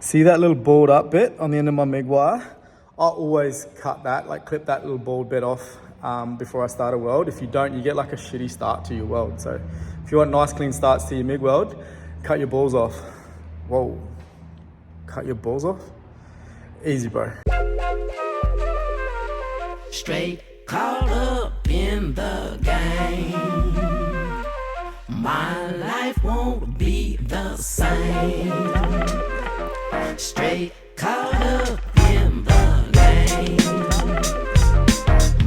See that little balled up bit on the end of my MIG wire? I always cut that, like clip that little bald bit off before I start a weld. If you don't, you get like a shitty start to your weld. So if you want nice clean starts to your MIG weld, cut your balls off. Whoa, cut your balls off? Easy, bro. Straight caught up in the game. My life won't be the same. Straight caught up in the game.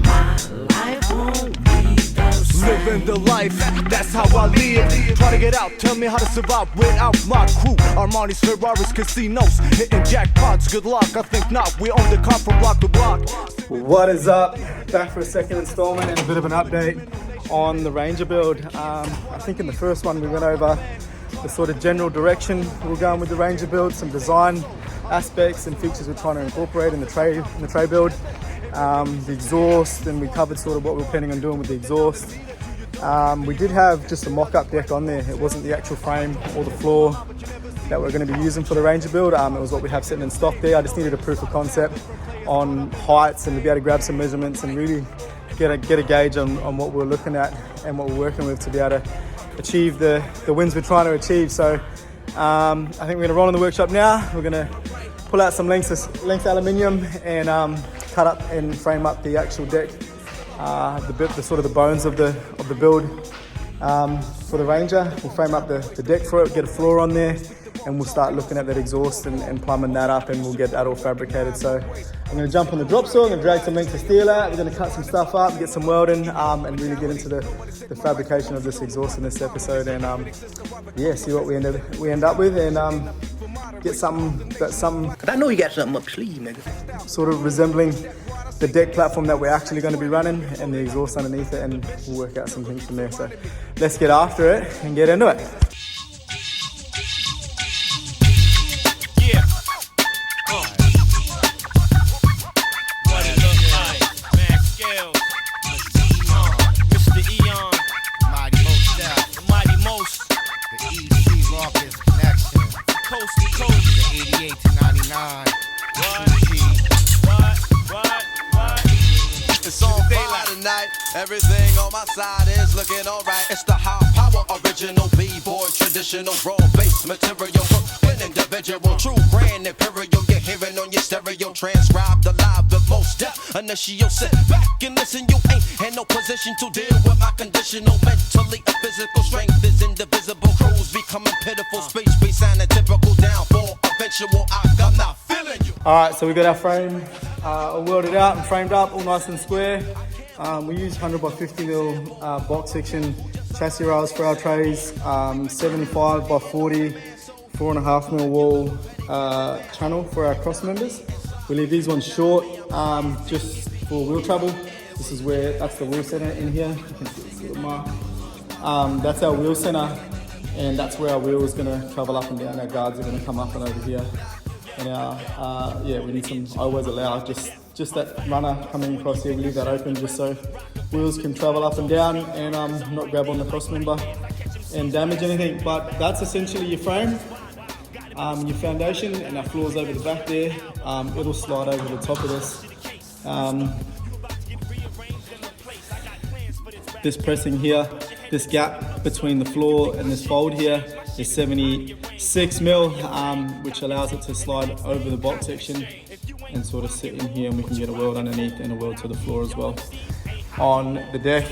My life won't be the same. Living the life, that's how I live. Try to get out, tell me how to survive without my crew. Armani's, Ferraris, casinos, hitting jackpots. Good luck, I think not. We own the car from block to block. What is up? Back for a second installment and a bit of an update on the Ranger build. I think in the first one we went over the sort of general direction we were going with the Ranger build, some design aspects and features we're trying to incorporate in the tray build, the exhaust, and we covered sort of what we were planning on doing with the exhaust. We did have just a mock-up deck on there. It wasn't the actual frame or the floor that we're going to be using for the Ranger build. It was what we have sitting in stock there. I just needed a proof of concept on heights and to be able to grab some measurements and really get a gauge on what we're looking at and what we're working with to be able to achieve the wins we're trying to achieve. So I think we're going to roll in the workshop now. We're going to pull out some lengths aluminium and cut up and frame up the actual deck, the sort of the bones of the build for the Ranger. We'll frame up the deck for it, get a floor on there, and we'll start looking at that exhaust and plumbing that up, and we'll get that all fabricated. So I'm going to jump on the drop saw, I'm going to drag some lengths of steel out, we're going to cut some stuff up, get some welding, and really get into the fabrication of this exhaust in this episode, and yeah, see what we end up with, and get something that's Cause I know you got something up your sleeve, nigga. sort of resembling the deck platform that we're actually going to be running and the exhaust underneath it, and we'll work out some things from there. So let's get after it and get into it. Everything on my side is looking alright. It's the high power, original B-boy, traditional raw bass material, an individual, true brand imperial. You're hearing on your stereo, transcribed alive with most depth. Initial, sit back and listen. You ain't in no position to deal with my conditional, mentally and physical strength is indivisible. Crews becoming pitiful, speech be sounding typical. Down for eventual, I'm not feeling you. All right, so we got our frame all welded out and framed up, all nice and square. We use 100 by 50 mil box section chassis rails for our trays, 75 by 40, 4.5 mil wall channel for our cross members. We leave these ones short just for wheel travel. This is that's the wheel center in here. You can see this little mark. That's our wheel center, and that's where our wheel is going to travel up and down. Our guards are going to come up and over here. And our, yeah, we need some, I always allow just that runner coming across here, we leave that open just so wheels can travel up and down and not grab on the cross member and damage anything. But that's essentially your frame, your foundation, and our floor's over the back there. It'll slide over the top of this. This pressing here, this gap between the floor and this fold here is 76 mil, which allows it to slide over the box section and sort of sit in here, and we can get a weld underneath and a weld to the floor as well. On the deck,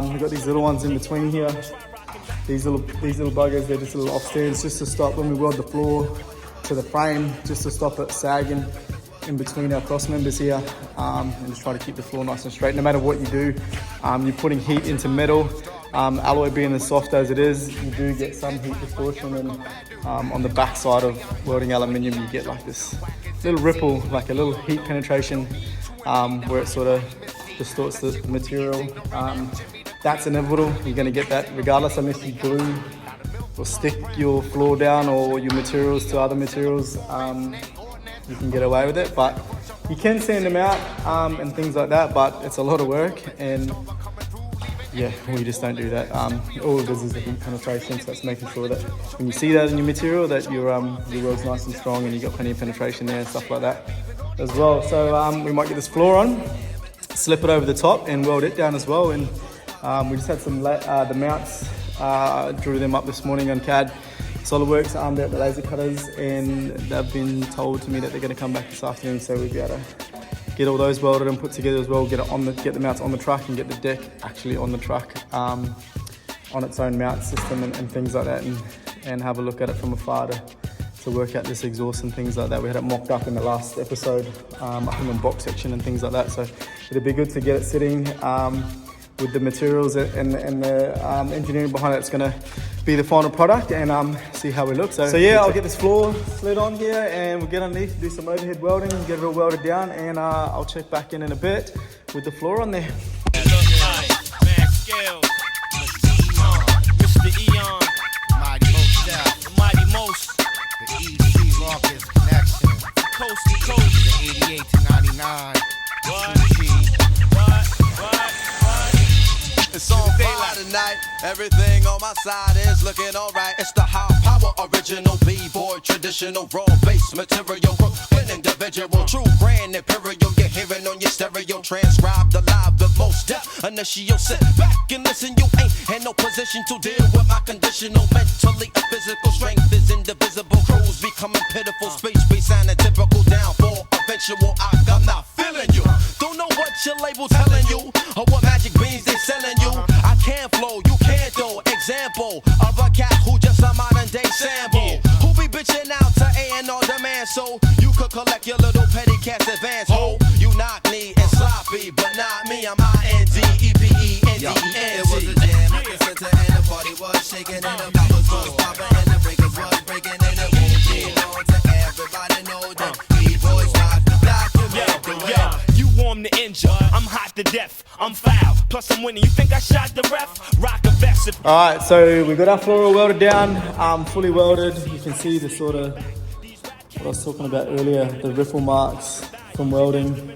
we've got these little ones in between here. These little buggers, they're just little offstands just to stop when we weld the floor to the frame, just to stop it sagging in between our cross members here, and just try to keep the floor nice and straight. No matter what you do, you're putting heat into metal. Alloy being as soft as it is, you do get some heat distortion, and on the back side of welding aluminium, you get like this little ripple, like a little heat penetration, where it sort of distorts the material. That's inevitable. You're going to get that regardless, unless you glue or stick your floor down or your materials to other materials. You can get away with it, but you can sand them out and things like that, but it's a lot of work, and yeah, we just don't do that. All it is a heat penetration, so it's making sure that when you see that in your material that your weld's nice and strong and you've got plenty of penetration there and stuff like that as well. So we might get this floor on, slip it over the top and weld it down as well. And we just had some the mounts, drew them up this morning on CAD. SolidWorks armed out the laser cutters, and they've been told to me that they're going to come back this afternoon, so we'll be able to get all those welded and put together as well, get the mounts on the truck and get the deck actually on the truck, on its own mount system and things like that, and have a look at it from afar to work out this exhaust and things like that. We had it mocked up in the last episode, up in the box section and things like that, so it'd be good to get it sitting with the materials and the engineering behind it. It's going to be the final product, and see how we look. So yeah, I'll get this floor slid on here and we'll get underneath, do some overhead welding, get it all welded down, and I'll check back in a bit with the floor on there. Mr. Eon, Mighty Most, Mighty Most, the EC longest connection, coast to coast, the 88 to 99. What? It's on fire tonight. Everything on my side is looking alright. It's the high power, original B-boy, traditional raw base material, Brooklyn individual, true grand imperial. You're hearing on your stereo, transcribed alive the most depth. Initial, sit back and listen. You ain't in no position to deal with my conditional, mentally and physical strength is indivisible. Crews becoming pitiful, speech be sounding typical. Down for eventual, I'm not feeling you. Don't know what your label telling you or what magic beans they selling you. I can't flow, you can't though. Example of a cat who just a modern day sample, who be bitching out to A&R demand, so you could collect your little petty cash advance. Ho, you knock me and sloppy, but not me. I'm INDEPENDENT. It was a jam at the center and the party was shaking and the bubbles was popping and the breakers was breaking and it won't be long to everybody know that B-boys rock the document. You warm to injure, I'm hot to death, I'm foul, plus I'm winning. You think I shot the ref? Rock a vest. Alright, so we got our floor all welded down, fully welded. You can see the sort of what I was talking about earlier, the ripple marks from welding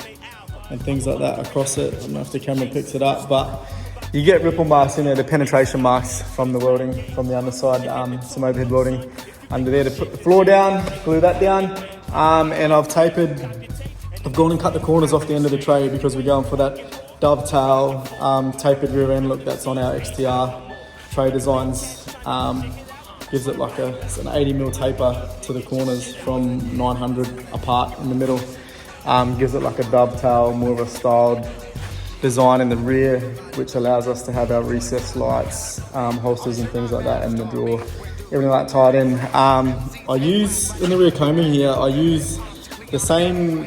and things like that across it. I don't know if the camera picks it up, but you get ripple marks in there, the penetration marks from the welding, from the underside, some overhead welding under there to put the floor down, glue that down, and I've gone and cut the corners off the end of the tray because we're going for that dovetail tapered rear end look that's on our XTR tray designs. Gives it like it's an 80mm taper to the corners from 900 apart in the middle. Gives it like a dovetail, more of a styled design in the rear, which allows us to have our recessed lights, holsters and things like that, and the door, everything like that tied in. I use, in the rear combing here, I use the same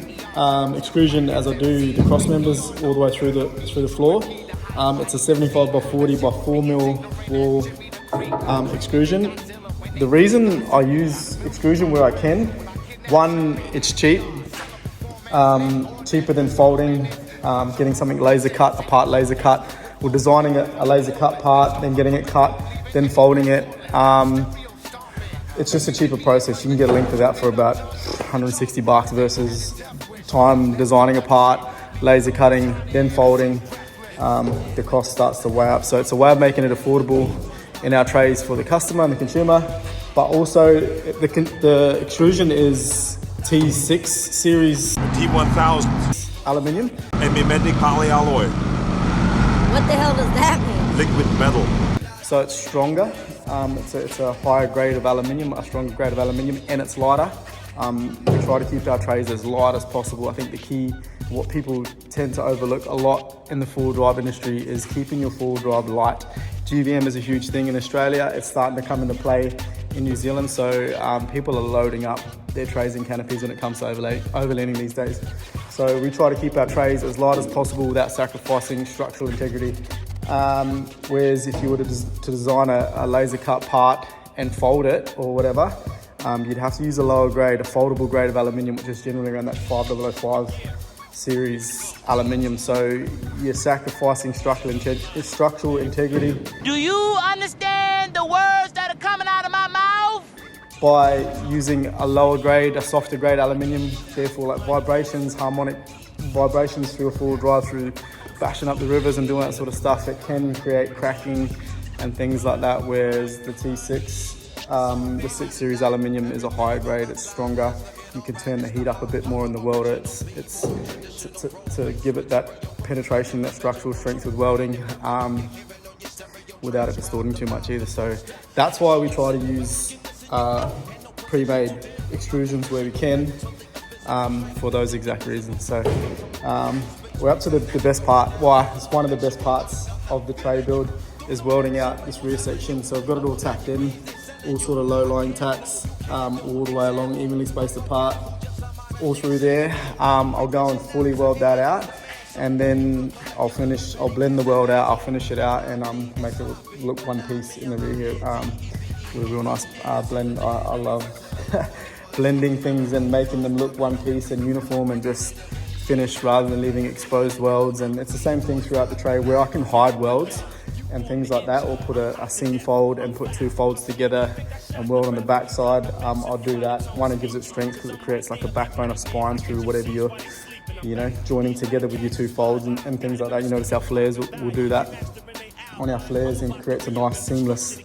extrusion as I do the cross members all the way through the floor. It's a 75 by 40 by 4mm wall extrusion. The reason I use extrusion where I can, one, it's cheap, cheaper than folding, getting something laser cut, a part laser cut, or designing a laser cut part, then getting it cut, then folding it. It's just a cheaper process. You can get a length of that for about $160 versus time designing a part, laser cutting, then folding. The cost starts to weigh up. So it's a way of making it affordable in our trays for the customer and the consumer, but also the extrusion is T6 series T1000 aluminium. and mimetic polyalloy, What the hell does that mean? liquid metal. So it's stronger. It's a higher grade of aluminium, a stronger grade of aluminium, and it's lighter. We try to keep our trays as light as possible. I think the key, what people tend to overlook a lot in the four-wheel drive industry, is keeping your four-wheel drive light. GVM is a huge thing in Australia. It's starting to come into play in New Zealand. So people are loading up their trays and canopies when it comes to overlanding these days. So we try to keep our trays as light as possible without sacrificing structural integrity. Whereas if you were to design a laser cut part and fold it or whatever, you'd have to use a lower grade, a foldable grade of aluminium, which is generally around that 5005 series aluminium. So you're sacrificing structural integrity. Do you understand the words that are coming out of my mouth? By using a lower grade, a softer grade aluminium, therefore like vibrations, harmonic vibrations through a full drive through bashing up the rivers and doing that sort of stuff, it can create cracking and things like that, whereas the T6, the 6 series aluminium is a higher grade, it's stronger. You can turn the heat up a bit more in the welder. It's to give it that penetration, that structural strength with welding, without it distorting too much either. So that's why we try to use pre-made extrusions where we can, for those exact reasons. So we're up to the best part. Why? It's one of the best parts of the tray build is welding out this rear section. So I've got it all tacked in, all sort of low-lying tacks, all the way along, evenly spaced apart, all through there. I'll go and fully weld that out, and then I'll blend the weld out, I'll finish it out, and make it look one piece in the rear here, with a real nice blend. I love blending things and making them look one piece and uniform and just finished rather than leaving exposed welds. And it's the same thing throughout the tray where I can hide welds and things like that, or put a seam fold and put 2 folds together and weld on the back side. I'll do that. One, it gives it strength because it creates like a backbone of spine through whatever you're joining together with your 2 folds and things like that. You notice our flares will do that on our flares and creates a nice seamless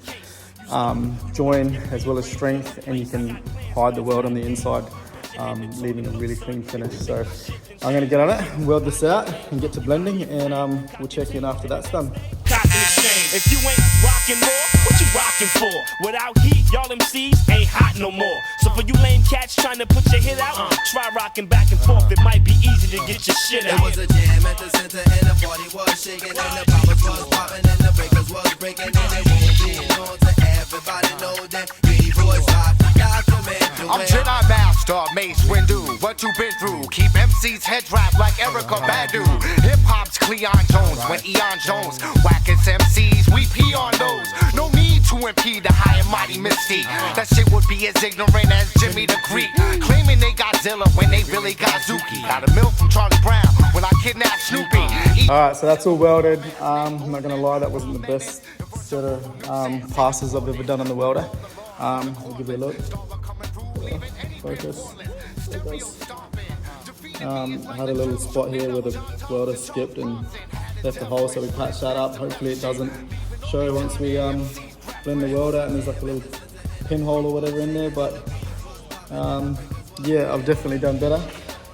join as well as strength, and you can hide the weld on the inside, leaving a really clean finish. So I'm going to get on it, weld this out and get to blending, and we'll check in after that's done. If you ain't rockin' more, what you rockin' for? Without heat, y'all MCs ain't hot no more. So for you lame cats trying to put your hit out, try rockin' back and forth. It might be easy to get your shit out. It was a jam at the center and the party was shaking and the poppers was popping and the breakers was breaking and it won't be known to everybody know that B-boys rock. I'm Jedi Master, Mace Windu. What you been through? Keep MC's heads wrapped like Erica Badu. Hip hop's Cleon Jones, when Eon Jones whackers MCs, we pee on those. No need to impede the high and mighty mystique. That shit would be as ignorant as Jimmy the Greek, claiming they Godzilla when they really got Zuki. Got a milk from Charlie Brown when I kidnapped Snoopy. Alright, so that's all welded. I'm not gonna lie, that wasn't the best set of passes I've ever done on the welder. I'll give you a look. Focus. I had a little spot here where the welder skipped and left a hole, so we patched that up. Hopefully it doesn't show once we blend the weld out, and there's like a little pinhole or whatever in there, but yeah, I've definitely done better.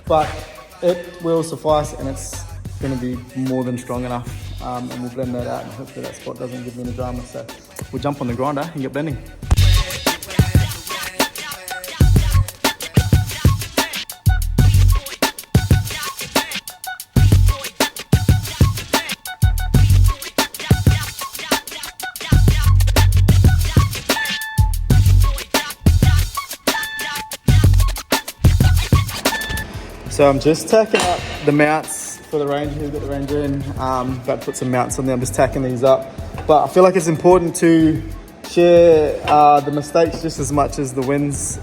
But it will suffice, and it's going to be more than strong enough, and we'll blend that out, and hopefully that spot doesn't give me any drama. So we'll jump on the grinder and get blending. So I'm just tacking up the mounts for the Ranger. We've got the Ranger in, about to put some mounts on there. I'm just tacking these up. But I feel like it's important to share the mistakes just as much as the wins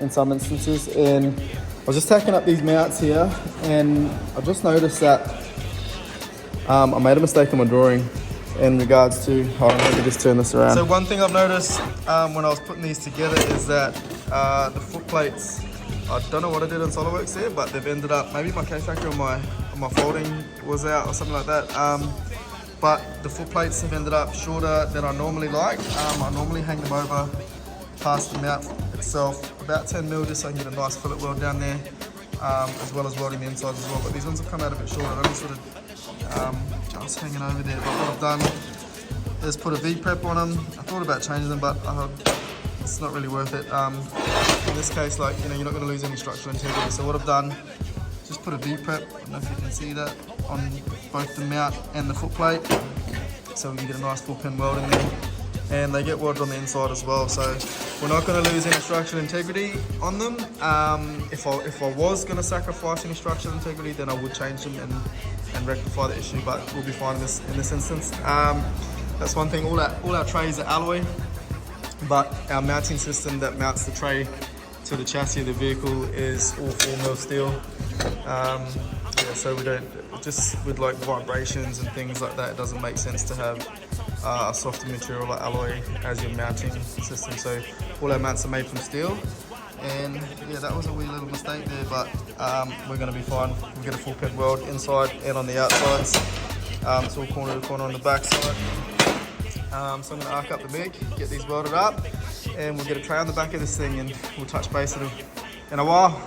in some instances. And I was just tacking up these mounts here, and I just noticed that I made a mistake in my drawing in regards to, hold on, let me just turn this around. So one thing I've noticed when I was putting these together is that the foot plates, I don't know what I did in SolidWorks there, but they've ended up, maybe my K-factor on my folding was out or something like that. But the foot plates have ended up shorter than I normally like. I normally hang them over past the mount itself, about 10 mil, just so I can get a nice fillet weld down there, as well as welding the insides as well. But these ones have come out a bit shorter. I'm sort of just hanging over there. But what I've done is put a V-prep on them. I thought about changing them, but it's not really worth it. In this case, like, you're not going to lose any structural integrity. So what I've done, just put a V-prep, I don't know if you can see that, on both the mount and the foot plate, so we can get a nice full pin weld in there. And they get welded on the inside as well, so we're not going to lose any structural integrity on them. If I was going to sacrifice any structural integrity, then I would change them and rectify the issue, but we'll be fine in this instance. That's one thing. All our trays are alloy, but our mounting system that mounts the tray to the chassis of the vehicle is all 4mm steel. Yeah, so we don't, just with like vibrations and things like that, it doesn't make sense to have a softer material like alloy as your mounting system. So all our mounts are made from steel, And yeah, that was a wee little mistake there, but we're going to be fine. We'll get a full peg weld inside and on the outsides. It's all corner to corner on the back side. So I'm going to arc up the MIG, get these welded up, and we'll get a tray on the back of this thing, and we'll touch base in a while.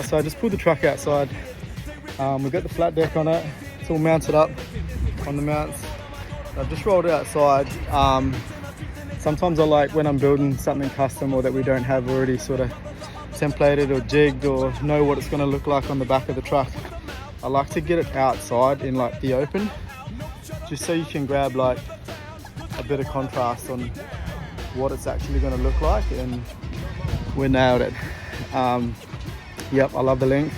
So I just pulled the truck outside. We've got the flat deck on it. It's all mounted up on the mounts. I've just rolled it outside. Sometimes I like when I'm building something custom or that we don't have already sort of templated or jigged or know what it's going to look like on the back of the truck. I like to get it outside in like the open, just so you can grab like a bit of contrast on what it's actually going to look like, and we nailed it. Yep, I love the length.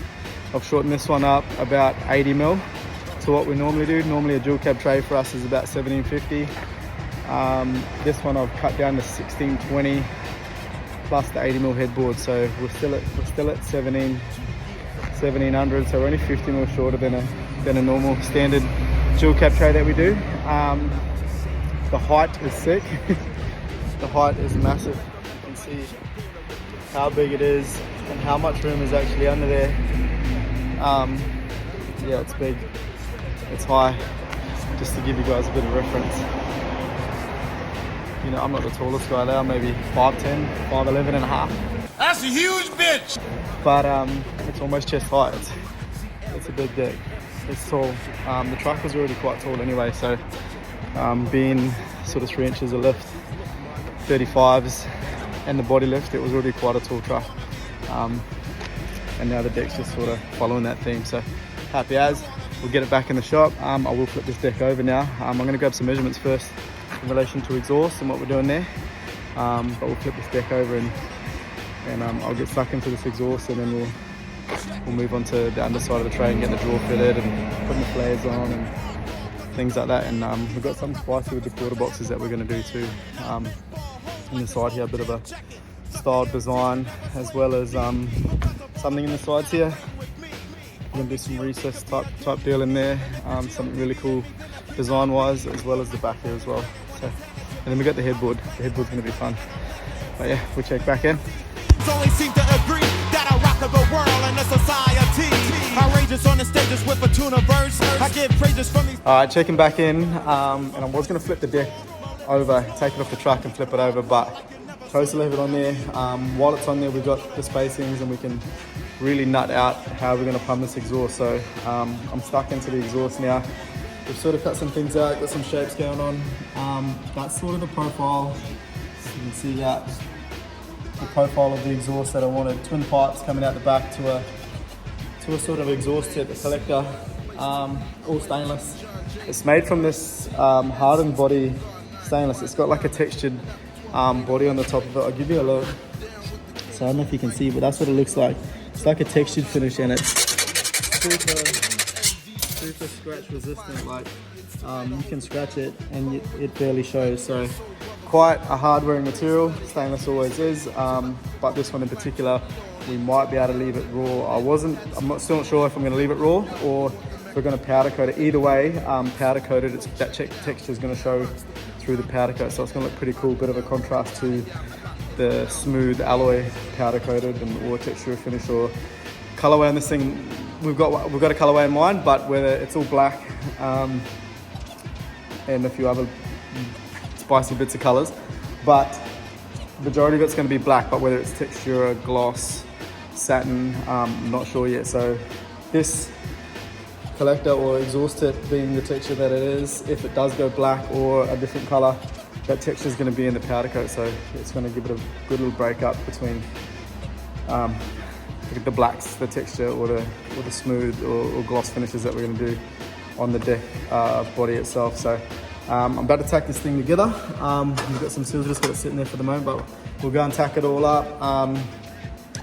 I've shortened this one up about 80 mil to what we normally do. Normally a dual cab tray for us is about 1750. This one I've cut down to 1620 plus the 80 mil headboard, so we're still at 1700, so we're only 50 mil shorter than a normal standard dual cab tray that we do. The height is sick. The height is massive. You can see how big it is and how much room is actually under there. Yeah, it's big, it's high, just to give you guys a bit of reference. You know, I'm not the tallest guy there, maybe 5'10", 5'11 and a half. That's a huge bitch! But it's almost chest height. It's a big deck, it's tall. The truck was already quite tall anyway, so being sort of 3 inches of lift, 35s, and the body lift, it was already quite a tall truck. And now the deck's just sort of following that theme, so happy as. We'll get it back in the shop. I will flip this deck over now. I'm going to grab some measurements first in relation to exhaust and what we're doing there, but we'll flip this deck over and I'll get stuck into this exhaust, and then we'll move on to the underside of the tray and get the drawer fitted and putting the flares on and things like that. And we've got something spicy with the quarter boxes that we're going to do too. In the side here, a bit of a styled design, as well as something in the sides here. We're going to do some recess type deal in there, something really cool design wise, as well as the back here as well. So, and then we got the headboard. The headboard's going to be fun. But yeah, we'll check back in. Only seem to agree that I rock the world and the society. Outrageous on the stages with a tuna verse. I get praises from these. Alright, checking back in, and I was going to flip the deck over, take it off the truck and flip it over, but chose to leave it on there. While it's on there, we've got the spacings and we can really nut out how we're going to pump this exhaust. So I'm stuck into the exhaust now. We've sort of cut some things out, got some shapes going on. That's sort of the profile. You can see that the profile of the exhaust that I wanted. Twin pipes coming out the back to a sort of exhaust tip, the collector, all stainless. It's made from this hardened body stainless. It's got like a textured body on the top of it. I'll give you a look. So I don't know if you can see, but that's what it looks like. It's like a textured finish, and it's super scratch resistant. Like you can scratch it and it barely shows. So quite a hard wearing material. Stainless always is, but this one in particular, we might be able to leave it raw. I'm still not sure if I'm going to leave it raw or if we're going to powder coat it. Either way, powder coated, that texture is going to show through the powder coat, so it's going to look pretty cool. Bit of a contrast to the smooth alloy powder coated and or texture finish or colorway on this thing. We've got a colorway in mind, but whether it's all black and a few other spicy bits of colors, but the majority of it's going to be black. But whether it's texture, gloss, satin, I'm not sure yet. So this collector or exhaust tip being the texture that it is, if it does go black or a different color, that texture is going to be in the powder coat, so it's going to give it a good little break up between the blacks, the texture, or the smooth or gloss finishes that we're going to do on the deck body itself. So I'm about to tack this thing together. We've got some seals, just got it sitting there for the moment, but we'll go and tack it all up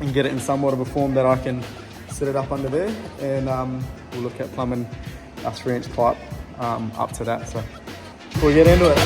and get it in somewhat of a form that I can set it up under there, and we'll look at plumbing a 3-inch pipe up to that. So before we get into it.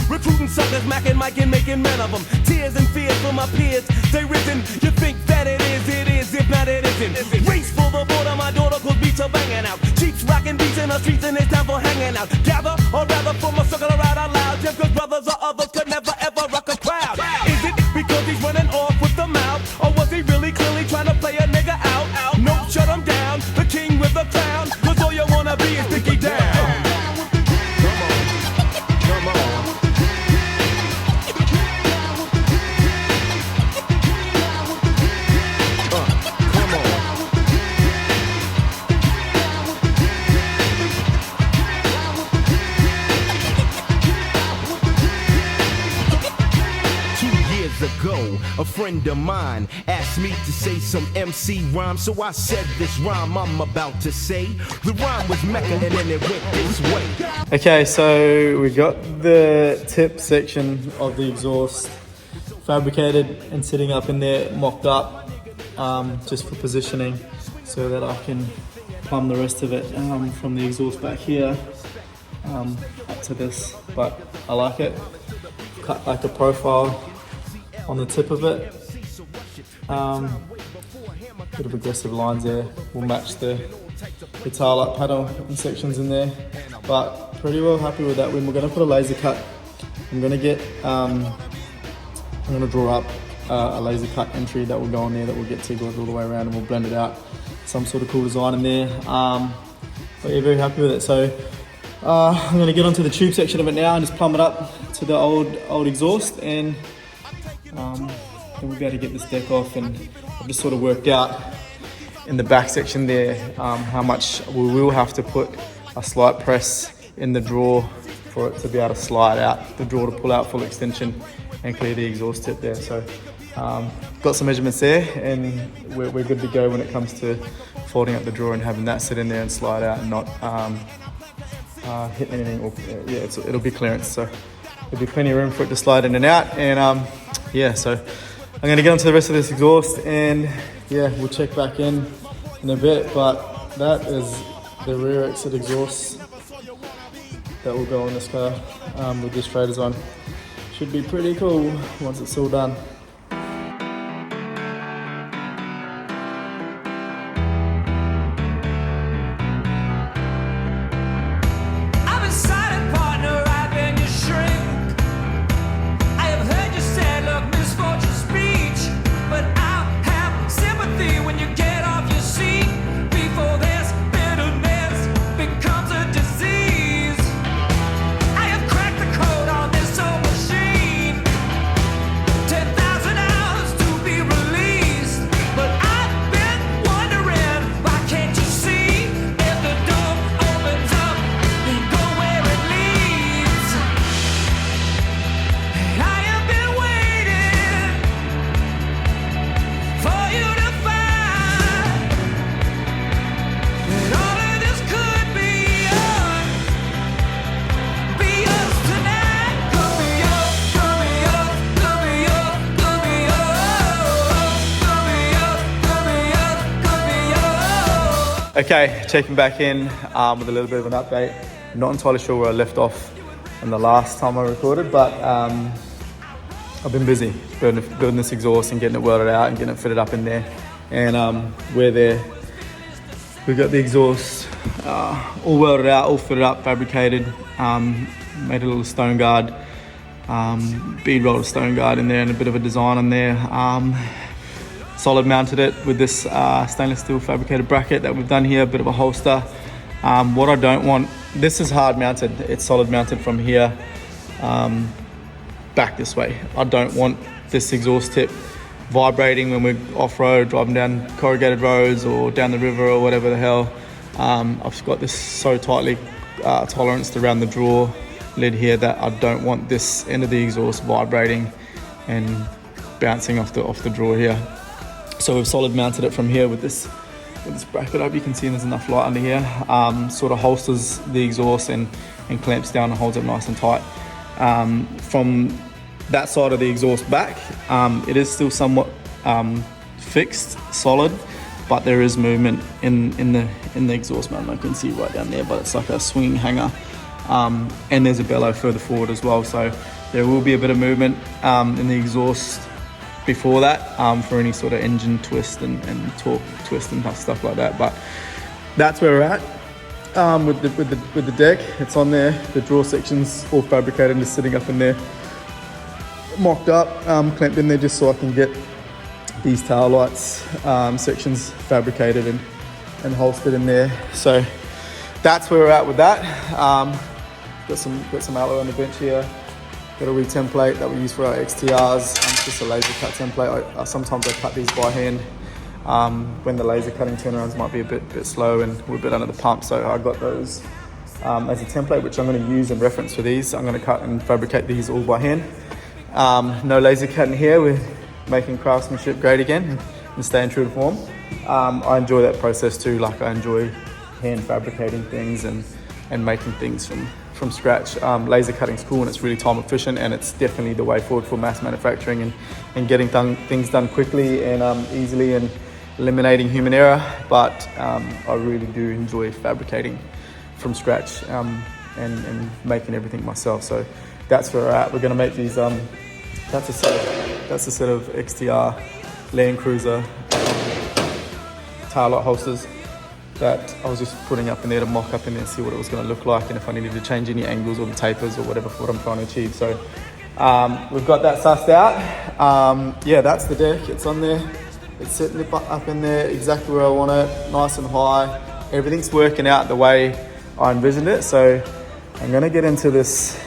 Recruiting suckers, macking, micing, making men of them. Tears and fears for my peers, they risen. You think that it is, if not it isn't. Race for the border, my daughter could beats are banging out. Cheeks rocking beats in the streets and it's time for hanging out. Gather, or rather form a circle around out loud. Just cause brothers or others could never ever rock a crowd. Is it because he's running off with the mouth? Or was he really clearly trying to play a nigga out? No, shut him down, the king with the crown. Cause all you wanna be is Dickie down. A friend of mine asked me to say some MC rhyme, so I said this rhyme I'm about to say. The rhyme was Mecca and then it went this way. Okay, so we got the tip section of the exhaust fabricated and sitting up in there, mocked up, just for positioning, so that I can plumb the rest of it from the exhaust back here up to this. But I like it. Cut like a profile on the tip of it. Bit of aggressive lines there will match the tile up panel and sections in there, but pretty well happy with that. When we're going to put a laser cut, I'm going to draw up a laser cut entry that will go on there, that will get T-gauge all the way around, and we'll blend it out. Some sort of cool design in there. But yeah, very happy with it. So I'm going to get onto the tube section of it now and just plumb it up to the old exhaust, and then we'll be able to get this deck off. And I've just sort of worked out in the back section there how much we will have to put a slight press in the drawer for it to be able to slide out the drawer to pull out full extension and clear the exhaust tip there. So got some measurements there, and we're good to go when it comes to folding up the drawer and having that sit in there and slide out and not hit anything. Or, yeah, it'll be clearance, so there'll be plenty of room for it to slide in and out. And yeah, so I'm going to get onto the rest of this exhaust, and yeah, we'll check back in a bit. But that is the rear exit exhaust that will go on this car with this tray design. Should be pretty cool once it's all done. Okay, checking back in with a little bit of an update. I'm not entirely sure where I left off in the last time I recorded, but I've been busy building this exhaust and getting it welded out and getting it fitted up in there. And we're there. We've got the exhaust all welded out, all fitted up, fabricated. Made a little stone guard, bead rolled stone guard in there, and a bit of a design on there. Solid mounted it with this stainless steel fabricated bracket that we've done here, a bit of a holster. What I don't want, this is hard mounted, it's solid mounted from here back this way. I don't want this exhaust tip vibrating when we're off-road, driving down corrugated roads or down the river or whatever the hell. I've got this so tightly toleranced around the draw lid here that I don't want this end of the exhaust vibrating and bouncing off the draw here. So we've solid mounted it from here with this bracket up. You can see there's enough light under here. Sort of holsters the exhaust and clamps down and holds it nice and tight. From that side of the exhaust back, it is still somewhat fixed, solid, but there is movement in the exhaust mount. I can see right down there, but it's like a swinging hanger. And there's a bellow further forward as well, so there will be a bit of movement in the exhaust before that for any sort of engine twist and torque twist and stuff like that. But that's where we're at with the deck. It's on there. The draw section's all fabricated and just sitting up in there, mocked up, clamped in there just so I can get these tail lights sections fabricated and holstered in there. So that's where we're at with that. Got some alloy on the bench here. Got a retemplate that we use for our XTRs. It's just a laser cut template. Sometimes I cut these by hand when the laser cutting turnarounds might be a bit slow and we're a bit under the pump. So I got those as a template, which I'm going to use in reference for these. I'm going to cut and fabricate these all by hand. No laser cutting here. We're making craftsmanship great again and staying true to form. I enjoy that process too. Like, I enjoy hand fabricating things and making things from scratch. Laser cutting's cool and it's really time efficient, and it's definitely the way forward for mass manufacturing and getting things done quickly and easily and eliminating human error. But I really do enjoy fabricating from scratch and making everything myself. So that's where we're at. We're going to make these. That's a set of XTR Land Cruiser tail light holsters that I was just putting up in there to mock up in there and see what it was going to look like, and if I needed to change any angles or the tapers or whatever for what I'm trying to achieve. So we've got that sussed out. Yeah, that's the deck. It's on there. It's sitting up in there exactly where I want it, nice and high. Everything's working out the way I envisioned it. So I'm going to get into this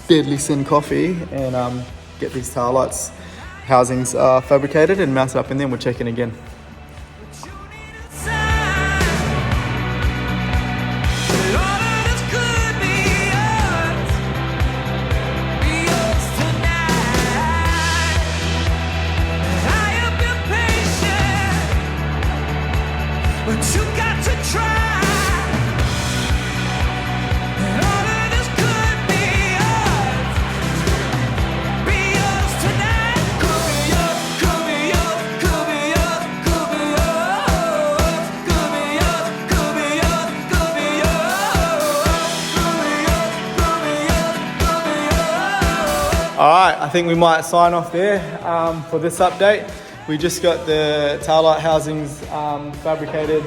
deadly sin coffee and get these tail lights housings fabricated and mounted up in there, and we'll check in again. Alright, I think we might sign off there for this update. We just got the tail light housings fabricated.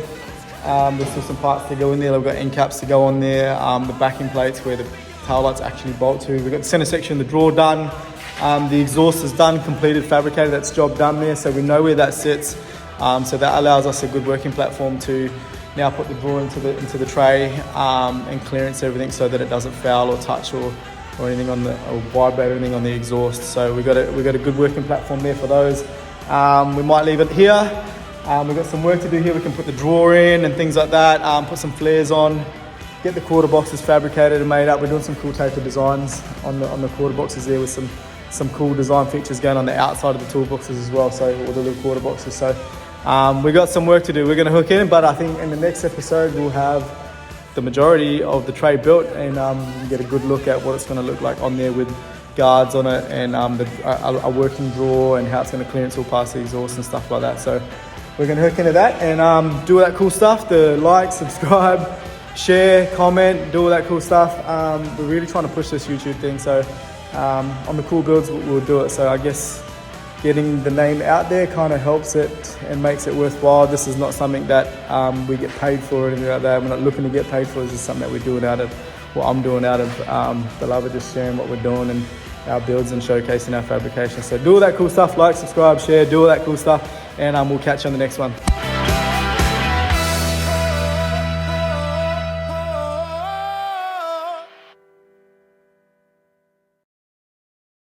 There's still some parts to go in there. We've got end caps to go on there. The backing plates where the tail lights actually bolt to. We've got the center section, the drawer done. The exhaust is done, completed, fabricated. That's job done there, so we know where that sits. So that allows us a good working platform to now put the drawer into the tray and clearance everything so that it doesn't foul or touch or anything on or vibrate or anything on the exhaust. So we got a good working platform there for those. We might leave it here. We've got some work to do here. We can put the drawer in and things like that. Put some flares on. Get the quarter boxes fabricated and made up. We're doing some cool tapered designs on the quarter boxes there with some cool design features going on the outside of the toolboxes as well. So all the little quarter boxes. So we got some work to do. We're going to hook in, but I think in the next episode we'll have the majority of the tray built and you get a good look at what it's going to look like on there with guards on it and a working drawer and how it's going to clearance all past the exhaust and stuff like that. So we're going to hook into that and do all that cool stuff. The like, subscribe, share, comment, do all that cool stuff. We're really trying to push this YouTube thing. So on the cool builds, we'll do it. So I guess getting the name out there kind of helps it and makes it worthwhile. This is not something that we get paid for or anything like that. We're not looking to get paid for. This is something that we're doing out of, what I'm doing out of the love of just sharing what we're doing and our builds and showcasing our fabrication. So do all that cool stuff, like, subscribe, share, do all that cool stuff, and we'll catch you on the next one.